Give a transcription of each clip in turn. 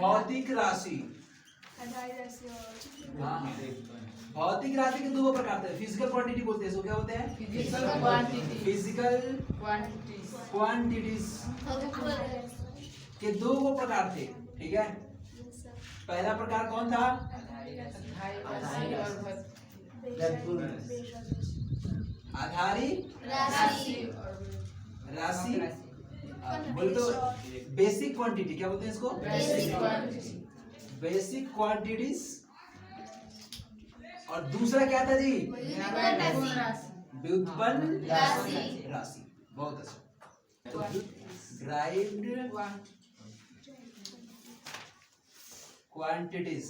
भौतिक राशि। हाँ, भौतिक राशि के दो प्रकार थे, फिजिकल क्वांटिटी बोलते हैं, इसको क्या बोलते हैं? फिजिकल क्वांटिटीज के दो प्रकार थे, ठीक है। पहला प्रकार कौन था? आधारी राशि, बोले तो बेसिक क्वांटिटी, क्या बोलते हैं इसको? Basic quantities. और दूसरा क्या था जी? व्युत्पन्न राशि। बहुत अच्छा। तो ड्राइव्ड क्वांटिटीज,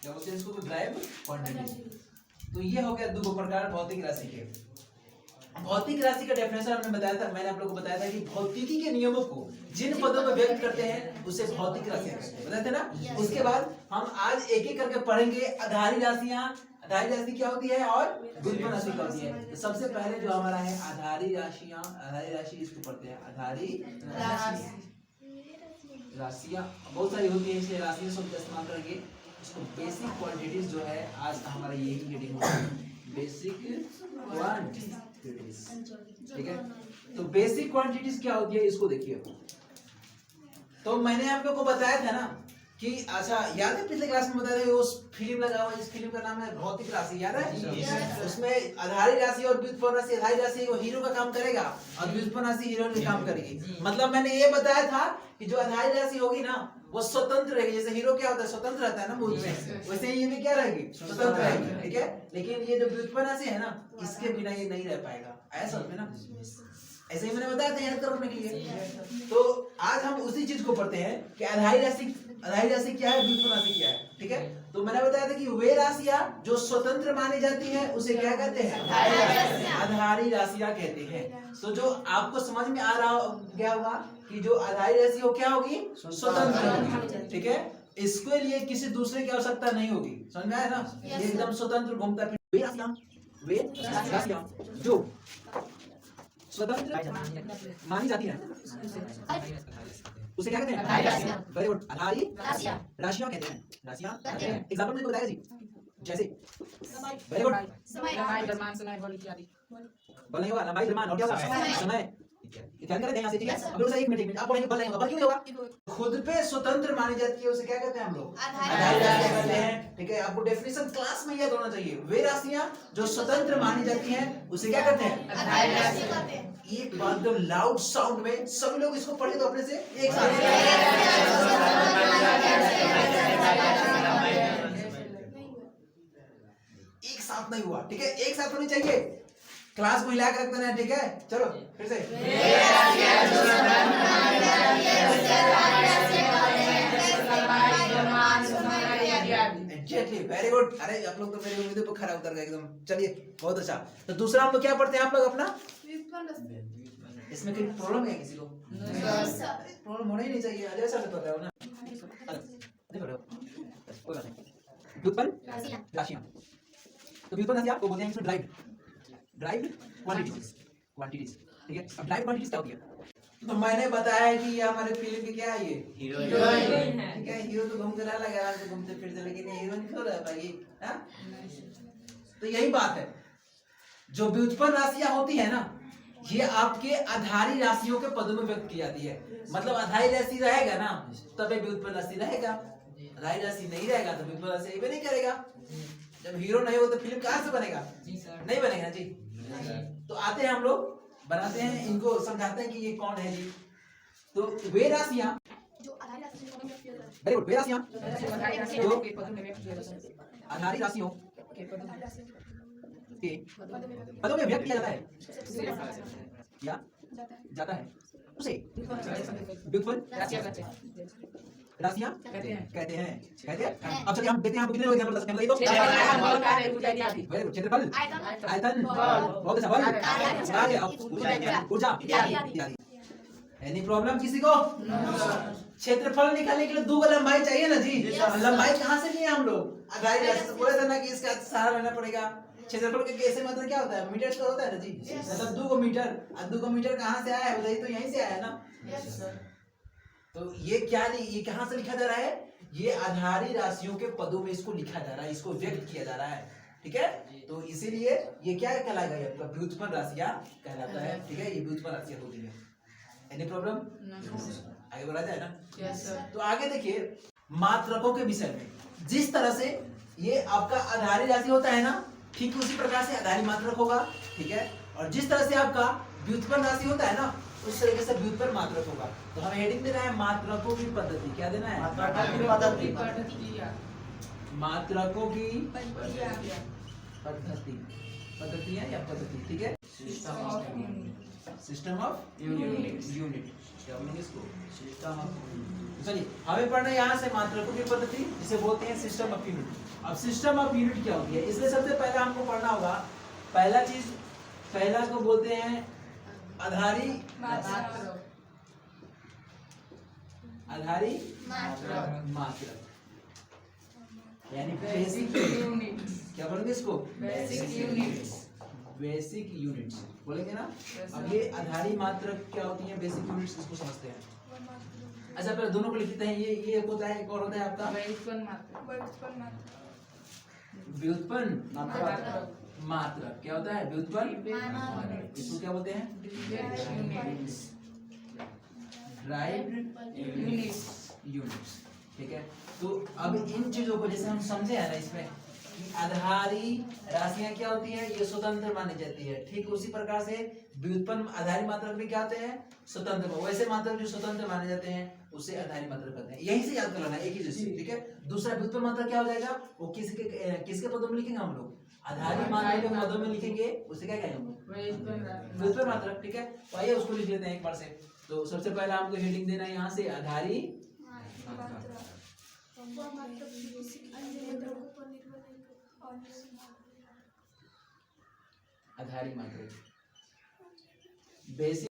क्या बोलते हैं इसको? Drive quantities. तो ये हो गया दो प्रकार भौतिक राशि के। भौतिक राशि का डेफिनेशन हमने बताया था, मैंने आप लोगों को बताया था कि भौतिकी के नियमों को जिन पदों में व्यक्त करते हैं उसे भौतिक राशि कहते हैं, बताए थे ना। उसके बाद हम आज एक एक करके पढ़ेंगे आधारी राशियां। आधारी राशि क्या होती है और व्युत्पन्न राशि क्या होती है। तो सबसे पहले जो हमारा है आधारी राशियां, आधारी राशि इसको पढ़ते हैं। आधारी राशियां बहुत सारी होती है, इसलिए राशियों शब्द का इस्तेमाल करेंगे। इसको बेसिक क्वांटिटीज जो है आज का हमारा यही हेडिंग होगा, बेसिक क्वांटिटीज, ठीक है। तो बेसिक क्वांटिटीज क्या होती है इसको देखिए। तो मैंने आप लोग को बताया था ना कि अच्छा याद है पिछले क्लास में बताया था, उस फिल्म लगा हुआ, इस फिल्म का नाम है भौतिक राशि, याद है? उसमें आधारी राशि और व्युत्पन्न राशि, आधारी राशि वो हीरो का काम करेगा और व्युत्पन्न राशि हीरोइन का काम करेगी। मतलब मैंने ये बताया था कि जो आधारी राशि होगी ना वो स्वतंत्र रहेगी। जैसे हीरो क्या होता है? स्वतंत्र रहता है ना मूवी में, वैसे ही ये भी क्या रहेगी? स्वतंत्र रहेगी, ठीक है। लेकिन ये जो व्युत्पन्न राशि है ना, इसके बिना ये नहीं रह पाएगा, ऐसा में ना, ऐसे ही मैंने बताया था याद करने के लिए। तो आज हम उसी चीज को पढ़ते हैं कि आधारी राशि क्या है, व्युत्पन्न राशि क्या है, ठीक है। तो मैंने बताया था कि वे राशियां जो स्वतंत्र मानी जाती है उसे क्या कहते हैं? आधारी राशियां कहते हैं। तो जो आपको समझ में आ रहा गया होगा कि जो आधारी राशि हो क्या होगी? स्वतंत्र होगी, ठीक है। इसके लिए किसी दूसरे की आवश्यकता नहीं होगी, समझ में आया ना? ये एकदम स्वतंत्र घूमता फिरता। वे राशियां जो स्वतंत्र मानी जाती है उसे क्या कहते हैं? वेरी गुड, आधारी राशियां कहते हैं। राशियां एग्जांपल में बताया जी, जैसे वेरी गुड, बल नहीं होगा, लंबाई द्रव्यमान और क्या होगा? समय इत्यादि कहते हैं यहाँ से, ठीक है। अब लोग एक मिनट आप पढ़ेंगे, बल नहीं होगा, बल क्यों नहीं होगा? खुद पे स्वतंत्र मानी जाती है उसे क्या कहते हैं हम लोग? आधारी राशियां कहते हैं, ठीक है। आपको डेफिनेशन क्लास में याद होना चाहिए। वे राशियां जो स्वतंत्र मानी जाती हैं उसे क्या कहते हैं? आधारी राशि कहते हैं। एक बार एकदम लाउड साउंड में सभी लोग इसको पढ़े तो अपने से एक साथ। एक साथ नहीं हुआ, ठीक है, एक साथ होनी चाहिए। क्लास को हिला कर रख देना, ठीक है। चलो फिर से, एग्जैक्टली, वेरी गुड। अरे आप लोग तो मेरे उम्मीदों पर खरा उतर गए एकदम। चलिए बहुत अच्छा। तो दूसरा हम लोग क्या पढ़ते हैं आप लोग अपना? इसमें कोई प्रॉब्लम है किसी को? प्रॉब्लम होना ही नहीं चाहिए, जैसा भी कर रहे हो ना। कोई बात नहीं। व्युत्पन्न राशियां, तो व्युत्पन्न राशियां को बोलते हैं इसमें ड्राइव्ड क्वांटिटीज, ठीक है। अब ड्राइव्ड क्वांटिटीज क्या होती है? तो मैंने बताया है कि ये हमारे फिल्म की क्या है, ये हीरोइन है, ठीक है। हीरो तो घूम कर आ लगा तो घूमते फिरते, लेकिन हीरोइन क्यों रह पाएगी? तो यही बात है, जो व्युत्पन्न राशियां होती है ना, ये आपके आधारी राशियों के पदों में व्यक्त की जाती है। मतलब आधारी राशि रहेगा ना तब व्युत्पन्न राशि रहेगा, आधारी राशि नहीं रहेगा तो व्युत्पन्न राशि नहीं करेगा। जब हीरो नहीं हो तो फिल्म कहाँ से बनेगा? नहीं बनेगा जी। तो आते हैं हम लोग, बनाते हैं, इनको समझाते हैं कि ये कौन है जी। तो वे राशियां जो आधारी राशियों वेरी गुड, वे राशियां जो आधारी राशियों के पदों में व्यक्त किया जाता है या जाता है उसे व्युत्पन्न राशियां कहते हैं। अब चलिए हम देखते हैं, हम कितने लोग एग्जांपल बता सकते हैं, बताइए तो। क्षेत्रफल, आयतन, बहुत अच्छा, बल, ऊर्जा इत्यादि। एनी प्रॉब्लम किसी को? क्षेत्रफल निकालने के लिए दो लंबाई चाहिए ना जी। लंबाई कहाँ से लिए हम लोग? आधारी राशि से बोले थे ना कि इसका सहारा लेना पड़ेगा। क्षेत्रफल के कैसे मतलब क्या होता है? मीटर का होता है ना जी। मतलब 2 मीटर, 2 मीटर कहाँ से आया है? बताइए तो यहीं से आया है ना। तो ये क्या नहीं, ये कहां से लिखा जा रहा है, ये आधारी राशियों के पदों में इसको लिखा जा रहा है, इसको व्यक्त किया जा रहा है, ठीक है। तो इसीलिए ये क्या कहलाएगा, ये आपका व्युत्पन्न राशियां कहलाता है, ठीक है। ये व्युत्पन्न राशियां होती है। Any problem? आगे बढ़ा जाए ना? Yes sir. तो आगे देखिए मात्रकों के विषय में, जिस तरह से ये आपका आधारी राशि होता है ना, ठीक उसी प्रकार से आधारी मात्रक होगा, ठीक है। और जिस तरह से आपका व्युत्पन्न राशि होता है ना, उस तरीके से व्युत्पन्न मात्रक होगा। तो हमें हेडिंग देना है मात्रकों की पद्धति। क्या देना है? मात्रकों की पद्धति। पद्धतियां या पद्धति, ठीक है। सिस्टम ऑफ यूनिट क्या बोलेंगे इसको? System of. चलिए हमें पढ़ना है यहाँ से मात्रकों की पद्धति, जिसे बोलते हैं सिस्टम ऑफ यूनिट। अब सिस्टम ऑफ यूनिट क्या होती है, इसलिए सबसे पहले हमको पढ़ना होगा, पहला को बोलते हैं आधारी मात्रक, यानी बेसिक यूनिट। क्या बोलेंगे इसको? बेसिक यूनिट्स बोलेंगे ना। अब ये आधारी मात्रक क्या होती है, बेसिक यूनिट्स, इसको समझते हैं। अच्छा पहले दोनों को लिख लेते हैं। ये एक होता है, एक और होता है आपका व्युत्पन्न मात्रक। क्या होता है? व्युत्पन्न। इसको क्या बोलते हैं? डिराइव्ड यूनिट्स, ठीक है। तो अब इन चीजों को जैसे हम समझे हैं ना, इसमें कि आधारी राशियां क्या होती हैं, ये स्वतंत्र मानी जाती है, ठीक उसी प्रकार से व्युत्पन्न आधारी मात्रक भी क्या होते हैं, स्वतंत्र। वैसे मात्रक जो स्वतंत्र माने जाते हैं उसे आधारी मात्रक कहते हैं। यहीं से याद कर लेना, एक ही जैसे, ठीक है। दूसरा व्युत्पन्न मात्रक क्या हो जाएगा, वो किसके पदों में लिखेंगे हम लोग? आधारी मात्रक के पदों में लिखेंगे, उसे क्या कहेंगे हम लोग? व्युत्पन्न मात्रक, ठीक है। तो आइए उसको लिख लेते हैं एक बार से। तो सबसे पहला हमको हेडिंग देना है यहाँ से आधारी मात्रक, बेसिक